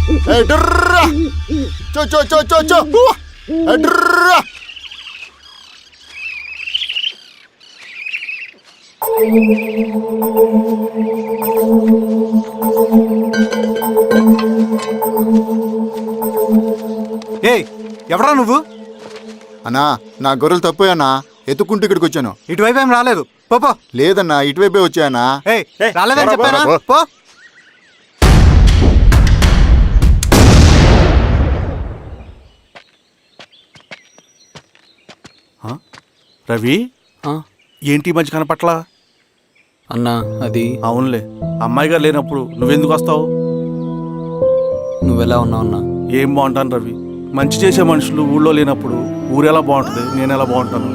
చో చో చో చో చో ఏయ్ ఎవరా నువ్వు? అన్నా నా గొర్రెలు తప్పోయన్నా, ఎత్తుకుంటూ ఇక్కడికి వచ్చాను. ఇటువైపు ఏం రాలేదు. పో. లేదన్నా, ఇటువైపే వచ్చాయన్నా. ఏయ్ రాలేదని చెప్పానా? పో. రవి, ఏంటి మంచి కనపట్ల? అన్నా అది అవునులే, అమ్మాయి గారు లేనప్పుడు నువ్వెందుకు వస్తావు? నువ్వెలా ఉన్నావు అన్నా? ఏం బాగుంటాను రవి, మంచి చేసే మనుషులు ఊళ్ళో లేనప్పుడు ఊరెలా బాగుంటుంది, నేను ఎలా బాగుంటాను?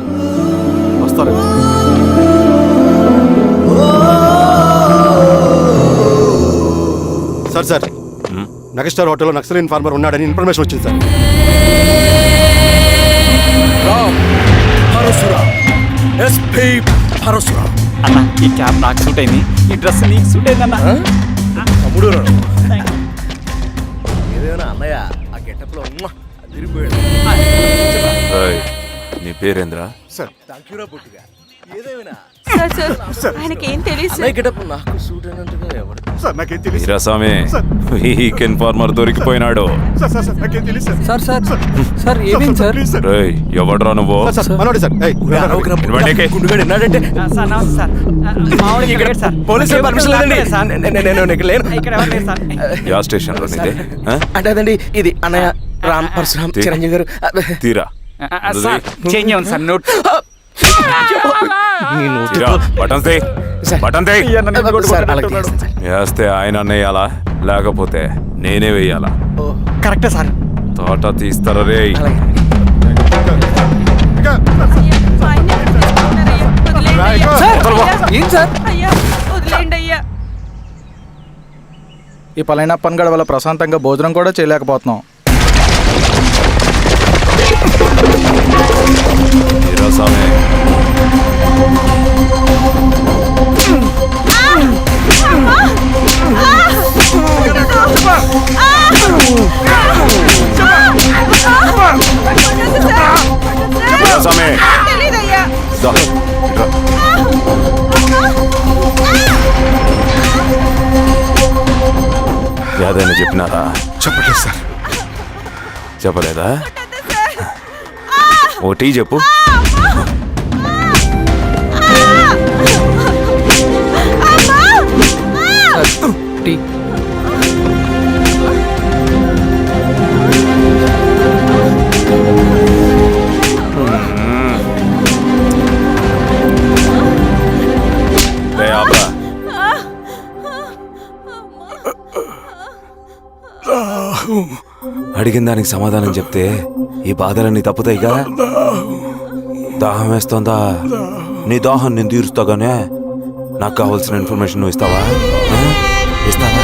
వస్తారు. సార్ నగస్టార్ హోటల్లో నక్సల్ ఇన్ఫార్మర్ ఉన్నాడని ఇన్ఫర్మేషన్ వచ్చింది సార్. అన్న ఈ క్యాప్ నాకు సూట్ అయింది, ఈ డ్రెస్ నీకు సూట్ అయిందన్న. తమ్ముడు నీ పేరేంద్రా? ఇన్ఫార్మర్ దొరికిపోయినాడు. ఎవడ్రా నువ్వు? స్టేషన్ లో అంటే అదండి ఇది అన్నయ్య రామ్ పరశురామ్ చిరంజీవి గారు. తీరా వేస్తే ఆయన వేయాలా, లేకపోతే నేనే వేయాలా? కరెక్టే సార్. తోట తీస్తారా రే? ఈ పలైన పనిగడ వల్ల ప్రశాంతంగా భోజనం కూడా చేయలేకపోతున్నాం. ఏదైనా చెప్పినారా? చెప్పలేదు సార్. చెప్పలేదా? ఓటీ చెప్పు. టీ. అడిగిన దానికి సమాధానం చెప్తే ఈ బాధలన్నీ తప్పుతాయిగా. దాహం వేస్తోందా? నీ దాహం నేను తీరుస్తాగానే నాకు కావాల్సిన ఇన్ఫర్మేషన్ నువ్వు ఇస్తావా? ఇస్తావా?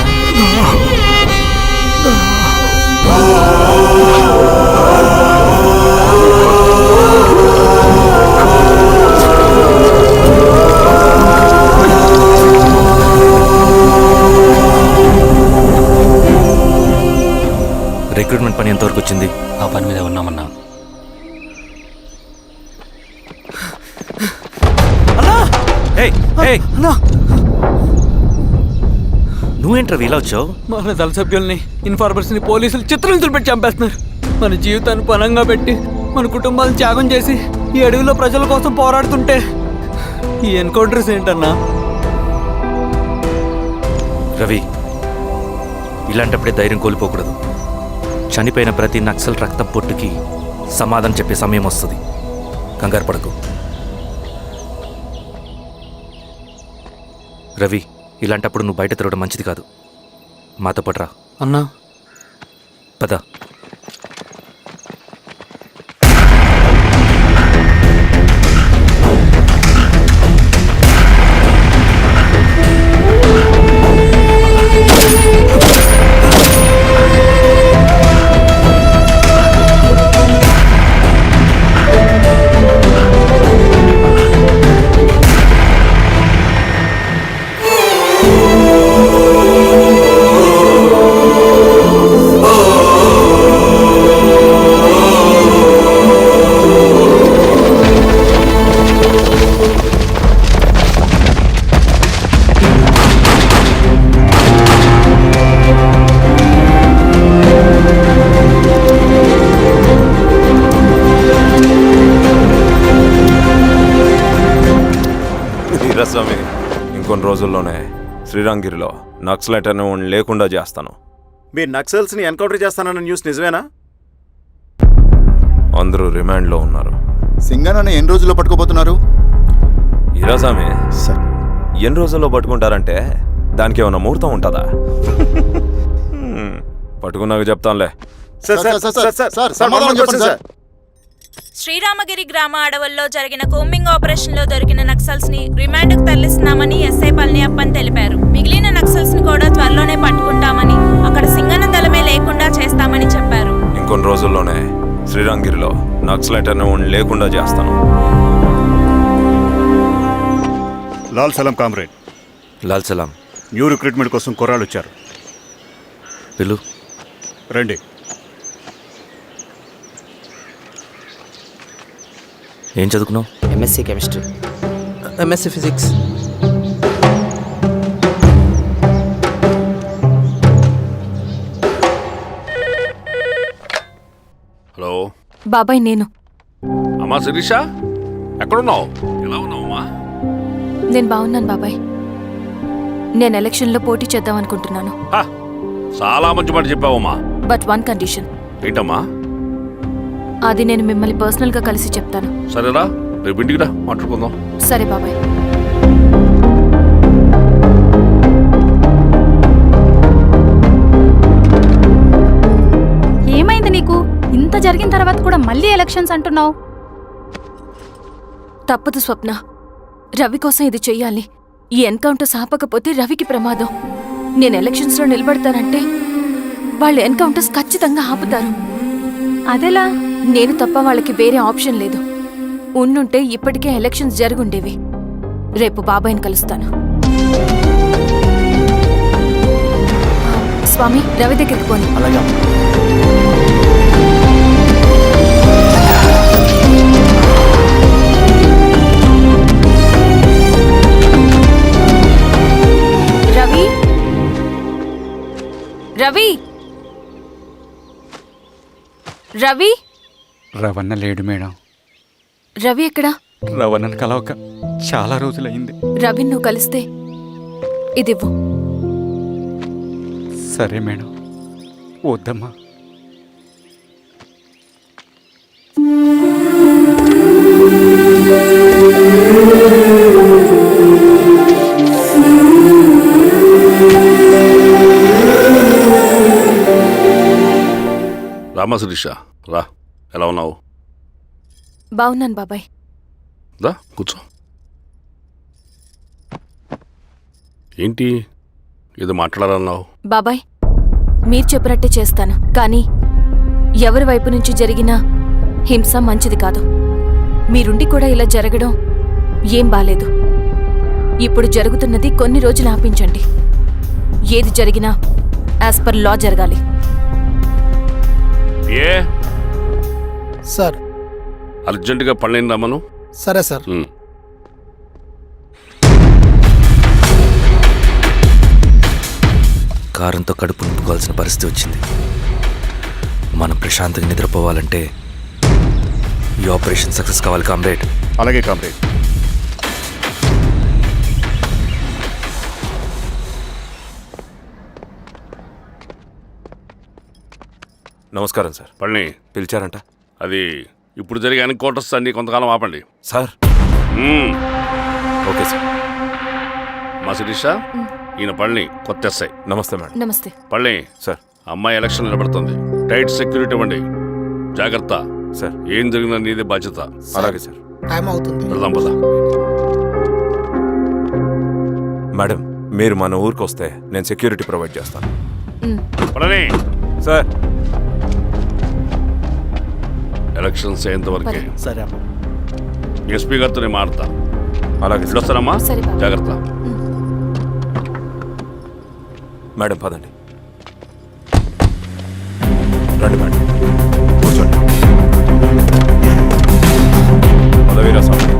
రిక్రూట్మెంట్ పని ఎంతవరకు వచ్చింది? ఆ పని మీద ఉన్నామన్నా. నువ్వేంట్రా ఇలా వచ్చావు? మన దళ సభ్యుల్ని, ఇన్ఫార్మర్స్ ని పోలీసులు చిత్రహింసలు పెట్టి చంపేస్తున్నారు. మన జీవితాన్ని పనంగా పెట్టి మన కుటుంబాలను త్యాగం చేసి ఈ అడవిలో ప్రజల కోసం పోరాడుతుంటే ఈ ఎన్కౌంటర్స్ ఏంటన్నా? రవి, ఇలాంటప్పుడే ధైర్యం కోల్పోకూడదు. చనిపోయిన ప్రతి నక్సల్ రక్తం పొట్టుకి సమాధానం చెప్పే సమయం వస్తుంది. కంగారు పడకు రవి. ఇలాంటప్పుడు నువ్వు బయట తిరగడం మంచిది కాదు. మాతో పాటు రా అన్నా. పద. రోజుల్లోనే శ్రీరంగిరిలో నక్సలైట్ అనే వాడిని లేకుండా చేస్తాను. మీరు నక్సల్స్ని ఎన్కౌంటర్ చేస్తానన్న న్యూస్ నిజమేనా? అందరూ రిమాండ్లో ఉన్నారు. సింగనన్న ఎన్ని రోజుల్లో పట్టుకోబోతున్నారు? ఈరోజామే ఎన్ని రోజుల్లో పట్టుకుంటారంటే దానికి ఏమైనా ముహూర్తం ఉంటుందా? పట్టుకున్నాక చెప్తానులే. సమాధానం చెప్పండి సార్. శ్రీరామగిరి గ్రామ అడవుల్లో జరిగిన కోంబింగ్ ఆపరేషన్ లో దొరికిన నక్సల్స్ ని రిమాండ్ కు తరలిస్తున్నామని ఎస్ఐ పళనియప్పన్ తెలిపారు. మిగిలిన నక్సల్స్ ని కూడా త్వరలోనే పట్టుకుంటామని, అక్కడ సింగన్న దళమే లేకుండా చేస్తామని చెప్పారు. ఇంకొన్ని రోజుల్లోనే శ్రీరంగిరిలో నక్సలైట్ అనే వాడిని లేకుండా చేస్తాను. లాల్ సలాం కామ్రేడ్, లాల్ సలాం. న్యూ రిక్రూట్మెంట్ కోసం కుర్రాళ్ళు వచ్చారు. పిలు. రండి. ఏం చదువుకున్నావు? MSc chemistry. MSc physics. Hello బాబాయ్, నేను అమ్మా శిరీష, ఎక్కడున్నావు? ఎలా ఉన్నావమ్మా? నేను బాగున్నాను బాబాయ్. నేను ఎలక్షన్లో పోటీ చేద్దాం అనుకుంటున్నాను. చాలా మంచి మాట చెప్పావమ్మా. But one condition. ఏంటమ్మా? అది నేను మిమ్మల్ని పర్సనల్గా కలిసి చెప్తాను. సరేరా, రేపు ఇంటికి రా, మాట్లాడుకుందాం. సరే బాబాయ్. ఏమైంది నీకు? ఇంత జరిగిన తర్వాత కూడా మళ్ళీ ఎలక్షన్స్ అంటున్నావు? తప్పదు స్వప్న, రవి కోసం ఇది చెయ్యాలి. ఈ ఎన్కౌంటర్స్ ఆపకపోతే రవికి ప్రమాదం. నేను ఎలక్షన్స్లో నిలబడతానంటే వాళ్ళు ఎన్కౌంటర్స్ ఖచ్చితంగా ఆపుతారు. అదెలా? నేను తప్ప వాళ్ళకి వేరే ఆప్షన్ లేదు. ఉండుంటే ఇప్పటికే ఎలక్షన్స్ జరుగుండేవి. రేపు బాబాయ్ని కలుస్తాను. స్వామి, రవి దగ్గరికి పోని. అలాగే. రవి, రవి, రవి. రవణ లేడు మేడం. రవి ఎక్కడా? రవణను కలవక చాలా రోజులైంది. రవి నువ్వు కలిస్తే ఇదివ్వు. సరే మేడం. వద్దమ్మా. రామా శిరీష, రా. ఎలా ఉన్నావు? బాగున్నాను బాబాయ్. దా కూర్చో. ఏంటి ఏదో మాట్లాడాలన్నావు? బాబాయ్, మీరు చెప్పినట్టే చేస్తాను. కానీ ఎవరి వైపు నుంచి జరిగినా హింస మంచిది కాదు. మీరుండి కూడా ఇలా జరగడం ఏం బాలేదు. ఇప్పుడు జరుగుతున్నది కొన్ని రోజులు ఆపించండి. ఏది జరిగినా యాజ్ పర్ లా జరగాలి. ఏ సార్. అర్జెంటుగా పళ్ళని రమ్మను. సరే సార్. కారంతో కడుపు నింపుకోవాల్సిన పరిస్థితి వచ్చింది. మనం ప్రశాంతంగా నిద్రపోవాలంటే ఈ ఆపరేషన్ సక్సెస్ కావాలి కామ్రేడ్. అలాగే కామ్రేడ్. నమస్కారం సార్. పళ్ళని పిలిచారంట? అది ఇప్పుడు జరిగే ఎన్కౌంటర్స్ అన్ని కొంతకాలం ఆపండి సార్. Okay sir. మా శిరీష, ఈయన పళ్ళని కొత్త ఎస్ఐ. నమస్తే మేడం. నమస్తే. పళ్ళని సార్. అమ్మాయి ఎలక్షన్ నిలబడుతుంది. టైట్ సెక్యూరిటీ ఇవ్వండి. జాగ్రత్త సార్. ఏం జరిగిందో నీదే బాధ్యత. అలాగే సార్. టైం అవుతుంది. వెళ్దాం పద. మేడం, మీరు మన ఊరికి వస్తే నేను సెక్యూరిటీ ప్రొవైడ్ చేస్తాను. పళ్ళని సార్. ఎలక్షన్స్ అయ్యేంతవరకే. సరే అమ్మ. ఎస్పీ గారితో నేను మారుతా. అలాగే సార్. వస్తానమ్మా. సరే బాబు. జాగ్రత్త. మేడం పదండి. రండి మేడం, కూర్చోండి. పదవీరా స్వామి.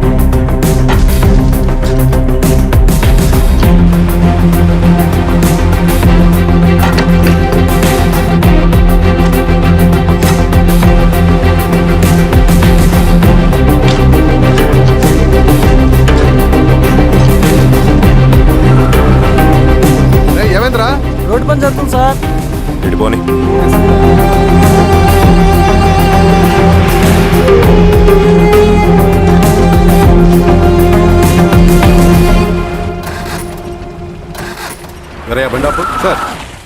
అరే బండాపు సార్,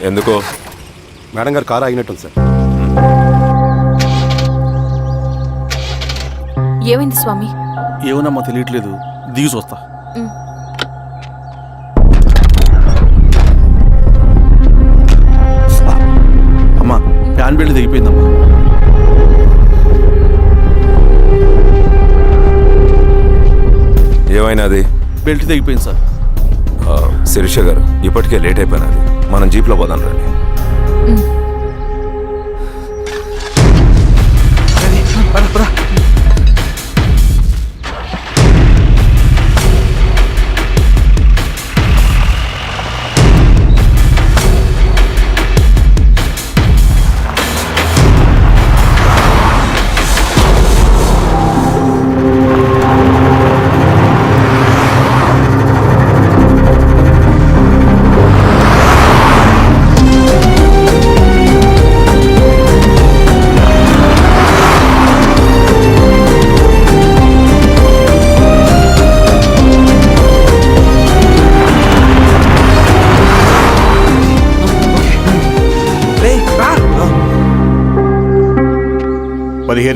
ఎందుకో మేడం గారు కారు ఆగినట్టుంది సార్. ఏమైంది స్వామి? ఏమోనమ్మా తెలియట్లేదు, దిగి చూస్తా. అమ్మా ఫ్యాన్ బెల్ట్ దిగిపోయిందమ్మా. ఏమైనాది? బెల్ట్ తెగిపోయింది సార్. శిరీష గారు, ఇప్పటికే లేట్ అయిపోయినది, మనం జీప్లో పోదాం రండి.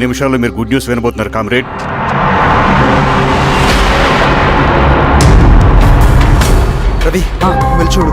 నిమిషాల్లో మీరు గుడ్ న్యూస్ వినబోతున్నారు కామ్రేడ్. రవి వెళ్ళి చూడు.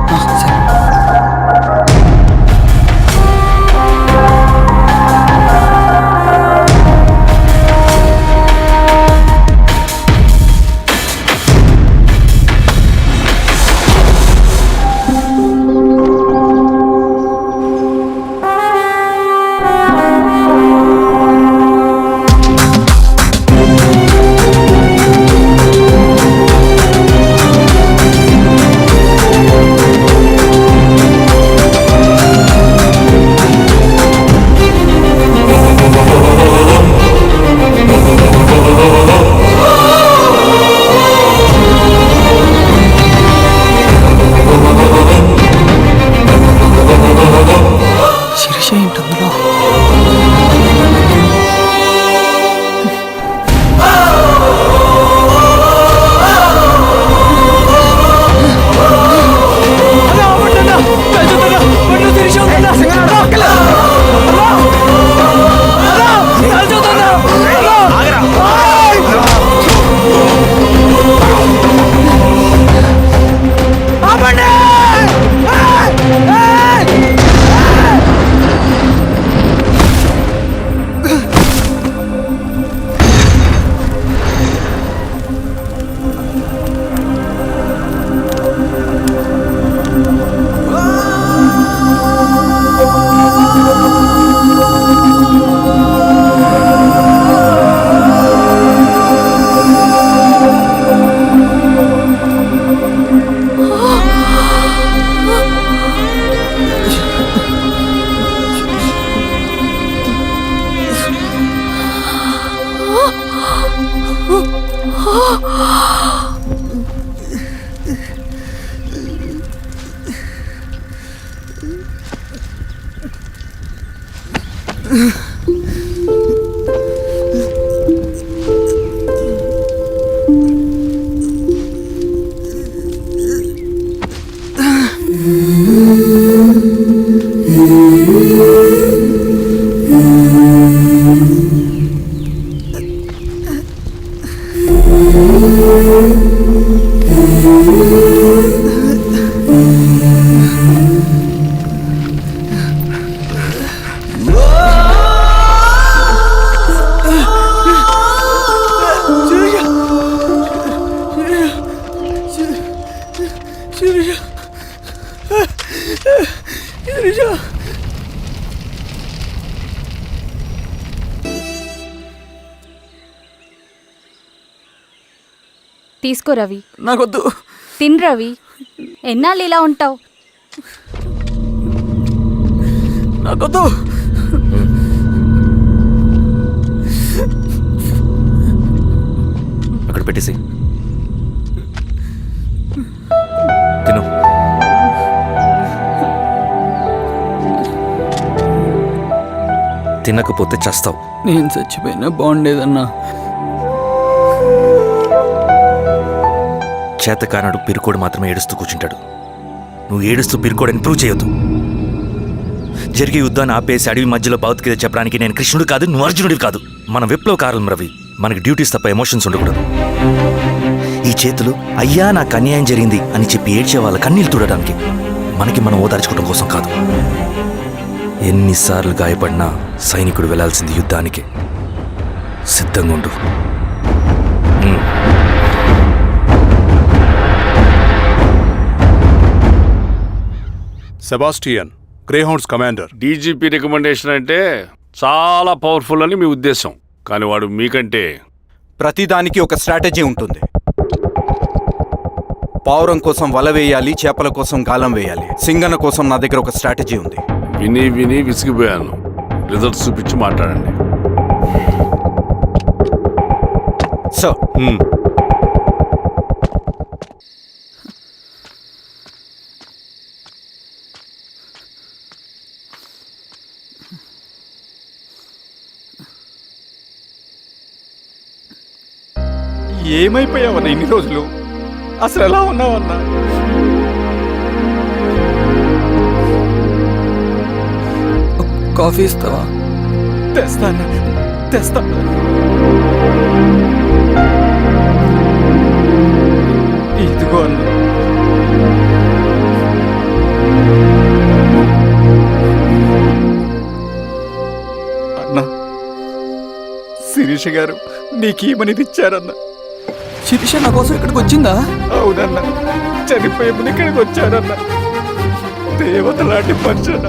తీసుకో రవి. నాకొద్దు. తిన్ రవి, ఎన్నాళ్ళు ఇలా ఉంటావు? నాకొద్దు. అక్కడ పెట్టేసి తిను. తినకపోతే చస్తావు. నేను చచ్చిపోయినా బాగుండేదన్నా. చేతకానడు పిరుకోడు మాత్రమే ఏడుస్తూ కూర్చుంటాడు. నువ్వు ఏడుస్తూ పిరుకోడని ప్రూవ్ చేయొద్దు. జరిగే యుద్ధాన్ని ఆపేసి అడవి మధ్యలో భౌతికత చెప్పడానికి నేను కృష్ణుడు కాదు, నువ్వు అర్జునుడివి కాదు. మనం విప్లవకారులం రవి. మనకి డ్యూటీస్ తప్ప ఎమోషన్స్ ఉండకూడదు. ఈ చేతులు అయ్యా నాకు అన్యాయం జరిగింది అని చెప్పి ఏడ్చే వాళ్ళ కన్నీళ్ళు తుడడానికి, మనకి మనం ఓదార్చుకోవడం కోసం కాదు. ఎన్నిసార్లు గాయపడినా సైనికుడు వెళ్లాల్సింది యుద్ధానికి. సిద్ధంగా ఉండు. Sebastian, Greyhounds commander. DGP recommendation అంటే చాలా పవర్ఫుల్ అని మీ ఉద్దేశం, కానీ వాడు మీకంటే ప్రతిదానికి ఒక స్ట్రాటజీ ఉంటుంది. పావురం కోసం వల వేయాలి, చేపల కోసం గాలం వేయాలి. సింగన్న కోసం నా దగ్గర ఒక స్ట్రాటజీ ఉంది. విని విని విసిగిపోయాను. రిజల్ట్స్ చూపించి మాట్లాడండి. సార్, ఏమైపోయావన్నా ఇన్ని రోజులు? అసలు ఎలా ఉన్నావన్నా? కాఫీ ఇస్తావా? తెస్తాను, తెస్తాను. ఇదిగో అన్నా. అన్నా, శిరీష గారు నీకేమనేది ఇచ్చారన్నా. శిరీష నా కోసం ఇక్కడికి వచ్చిందా? అవునన్నా, చనిపోయే ముందు ఇక్కడికి వచ్చారన్నా. దేవత లాంటి మనిషి అన్న,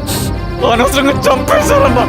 అనవసరంగా చంపేశారన్నా.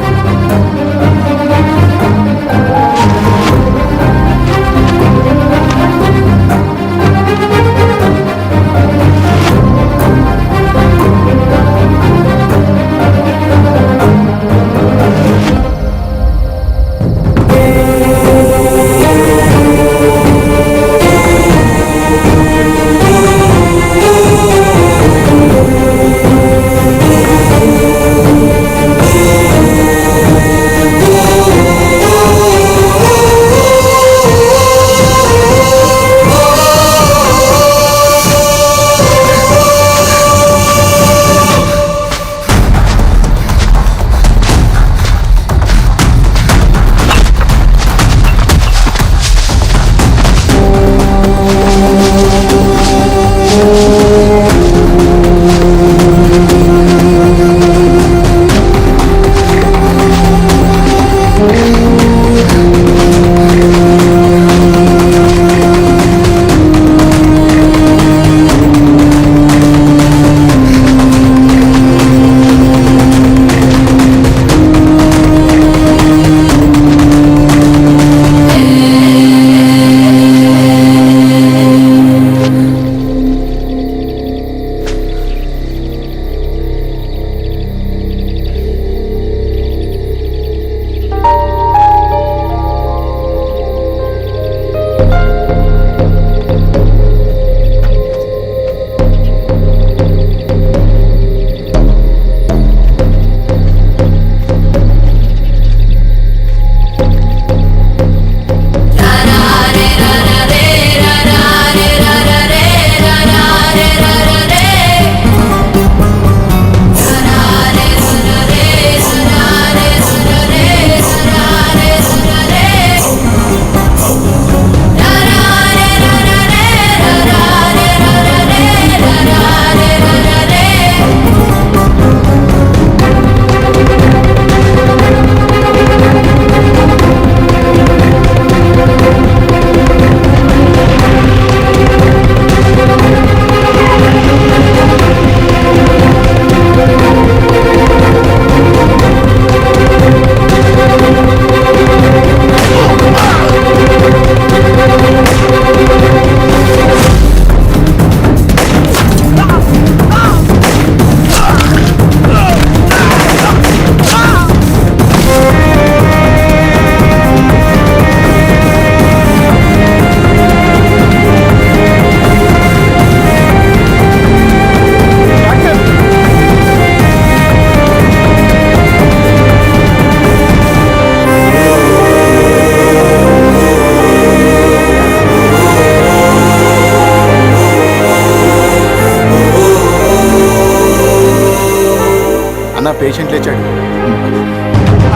పేషెంట్ లేచాడు.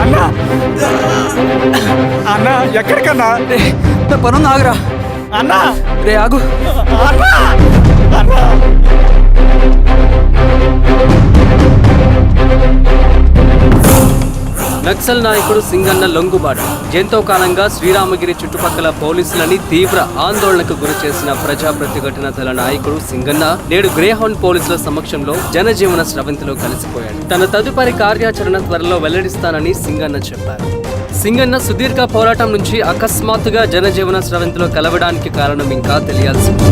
అన్నా అన్నా ఎక్కడికన్నా? నా పనుంది, ఆగురా. అన్నా రే ఆగు. అన్నా అన్నా నక్సల్ నాయకుడు సింగన్న లొంగుబాట ఎంతో కాలంగా శ్రీరామగిరి చుట్టుపక్కల పోలీసులని తీవ్ర ఆందోళనకు గురి చేసిన ప్రజా ప్రతిఘటన దళ నాయకుడు సింగన్న నేడు గ్రేహౌండ్ పోలీసుల సమక్షంలో జనజీవన స్రవంతిలో కలిసిపోయాడు. తన తదుపరి కార్యాచరణ త్వరలో వెల్లడిస్తానని సింగన్న చెప్పారు. సింగన్న సుదీర్ఘ పోరాటం నుంచి అకస్మాత్తుగా జనజీవన స్రవంతిలో కలవడానికి కారణం ఇంకా తెలియాల్సి ఉంది.